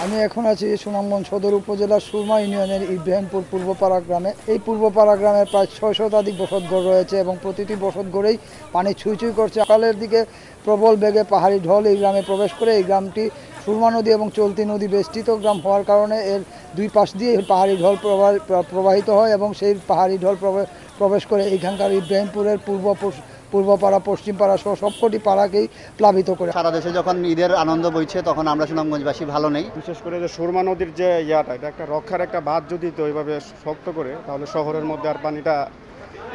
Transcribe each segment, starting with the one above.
আমি এখন আছি সুনামগঞ্জ সদর উপজেলার সুরমা ইউনিয়নের ইব্রাহিমপুর পূর্বপাড়া গ্রামে। এই পূর্বপাড়া গ্রামের প্রায় ৬ শতাধিক বসতঘর রয়েছে এবং প্রতিটি বসতঘরেই পানি ছুঁই ছুঁই করছে। সকালের দিকে প্রবল বেগে পাহাড়ি ঢল এই গ্রামে প্রবেশ করে। এই গ্রামটি সুরমা নদী এবং চলতি নদী বেষ্টিত গ্রাম হওয়ার কারণে এর দুই পাশ দিয়ে পাহাড়ি ঢল প্রবাহিত হয় এবং সেই পাহাড়ি ঢল প্রবেশ করে এইখানকার ইব্রাহিমপুরের পূর্বপাড়া, পশ্চিমপাড়া সহ সবকটি পাড়াকেই প্লাবিত করে। সারা দেশে যখন ঈদের আনন্দ বইছে তখন আমরা সুনামগঞ্জবাসী ভালো নেই। বিশেষ করে যে সুরমা নদীর যে এটা একটা রক্ষার একটা বাঁধ যদি তো ওইভাবে শক্ত করে, তাহলে শহরের মধ্যে আর পানিটা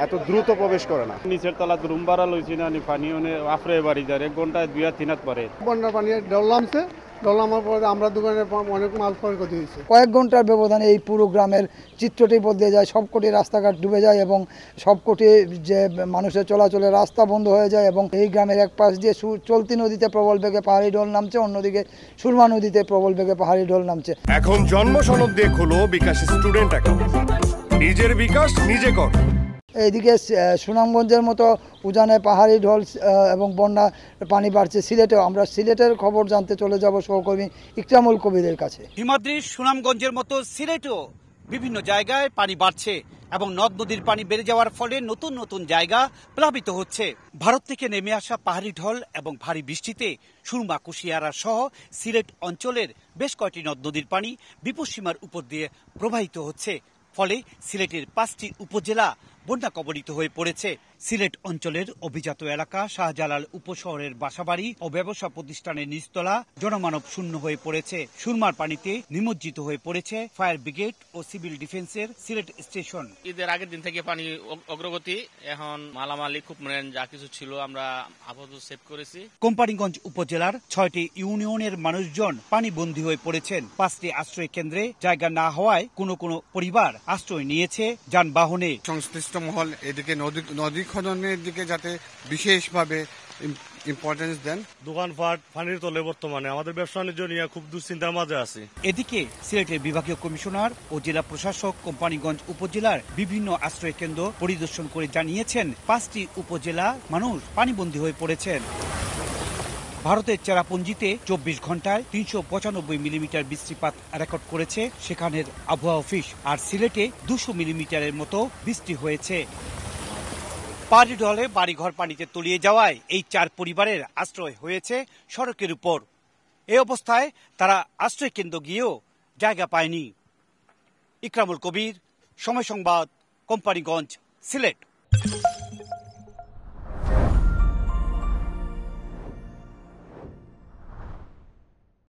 এত দ্রুত প্রবেশ করে না। নিচের তলা রুম ভাড়া লইছি না পানি আফরে বাড়ি যায় 1 ঘন্টায় 2-3 হাত পরে। বন্যার পানি ডলামছে, ডলামার পরে আমরা দোকানে অনেক মাল ক্ষতি হয়েছে। কয়েক ঘন্টার ব্যবধানে এই পুরো গ্রামের চিত্রটি বদলে যায়। সবকটি রাস্তাঘাট ডুবে যায় এবং সবকটি যে মানুষের চলাচলের রাস্তা বন্ধ হয়ে যায় এবং এই গ্রামের এক পাশ দিয়ে চলতি নদীতে প্রবল বেগে পাহাড়ি ঢল নামছে, অন্যদিকে সুরমা নদীতে প্রবল বেগে পাহাড়ি ঢল নামছে। এখন জন্ম সনদ দিয়ে খোলো বিকাশ স্টুডেন্ট অ্যাকাউন্ট, নিজের বিকাশ নিজে কর। এইদিকে সুনামগঞ্জের মতো উজানে পাহাড়ি ঢল এবং বন্যা পানি বাড়ছে সিলেটেও। আমরা সিলেটের খবর জানতে চলে যাব সহকর্মী ইকরামুল কবিরের কাছে। হিমাদ্রির সুনামগঞ্জের মতো সিলেটেও বিভিন্ন জায়গায় পানি বাড়ছে এবং নদ নদীর পানি বেড়ে যাওয়ার ফলে নতুন নতুন জায়গা প্লাবিত হচ্ছে। ভারত থেকে নেমে আসা পাহাড়ি ঢল এবং ভারী বৃষ্টিতে সুরমা, কুশিয়ারা সহ সিলেট অঞ্চলের বেশ কয়েকটি নদ নদীর পানি বিপদসীমার উপর দিয়ে প্রবাহিত হচ্ছে। ফলে সিলেটের 5টি উপজেলা বন্যা কবলিত হয়ে পড়েছে। সিলেট অঞ্চলের অভিজাত এলাকা শাহজালাল উপশহরের বাসাবাড়ি ও ব্যবসা প্রতিষ্ঠানের নিচতলা জনমানব শূন্য হয়ে পড়েছে। সুরমার পানিতে নিমজ্জিত হয়ে পড়েছে ফায়ার ব্রিগেড ও সিভিল ডিফেন্সের সিলেট স্টেশন। ঈদের আগের দিন থেকে পানি অগ্রগতি, এখন মালামাল ইকুইপমেন্ট যা কিছু ছিল আমরা আপাতত সেভ করেছি। কোম্পানিগঞ্জ উপজেলার 6টি ইউনিয়নের মানুষজন পানিবন্দী হয়ে পড়েছেন। 5টি আশ্রয় কেন্দ্রে জায়গা না হওয়ায় কোনো পরিবার আশ্রয় নিয়েছে যানবাহনে। সংশ্লিষ্ট মহল এদিকে নদী খননের দিকে যাতে বিশেষভাবে ইম্পর্টেন্স দেন। দোকানপাট পানির তলে বর্তমানে আমাদের ব্যবসা বাণিজ্য নিয়ে খুব দুশ্চিন্তার মাঝে আছি। এদিকে সিলেটের বিভাগীয় কমিশনার ও জেলা প্রশাসক কোম্পানিগঞ্জ উপজেলার বিভিন্ন আশ্রয় কেন্দ্র পরিদর্শন করে জানিয়েছেন 5টি উপজেলা মানুষ পানিবন্দী হয়ে পড়েছেন। ভারতের চেরাপুঞ্জিতে 24 ঘন্টায় 395 মিলিমিটার বৃষ্টিপাত রেকর্ড করেছে সেখানের আবহাওয়া অফিস, আর সিলেটে 200 মিলিমিটারের মতো বৃষ্টি হয়েছে। পাহাড়ি ঢলে বাড়িঘর পানিতে তলিয়ে যাওয়ায় এই 4 পরিবারের আশ্রয় হয়েছে সড়কের উপর। এই অবস্থায় তারা আশ্রয় কেন্দ্র গিয়েও জায়গা পায়নি। ইকরামুল কবির, সময় সংবাদ, কোম্পানিগঞ্জ, সিলেট।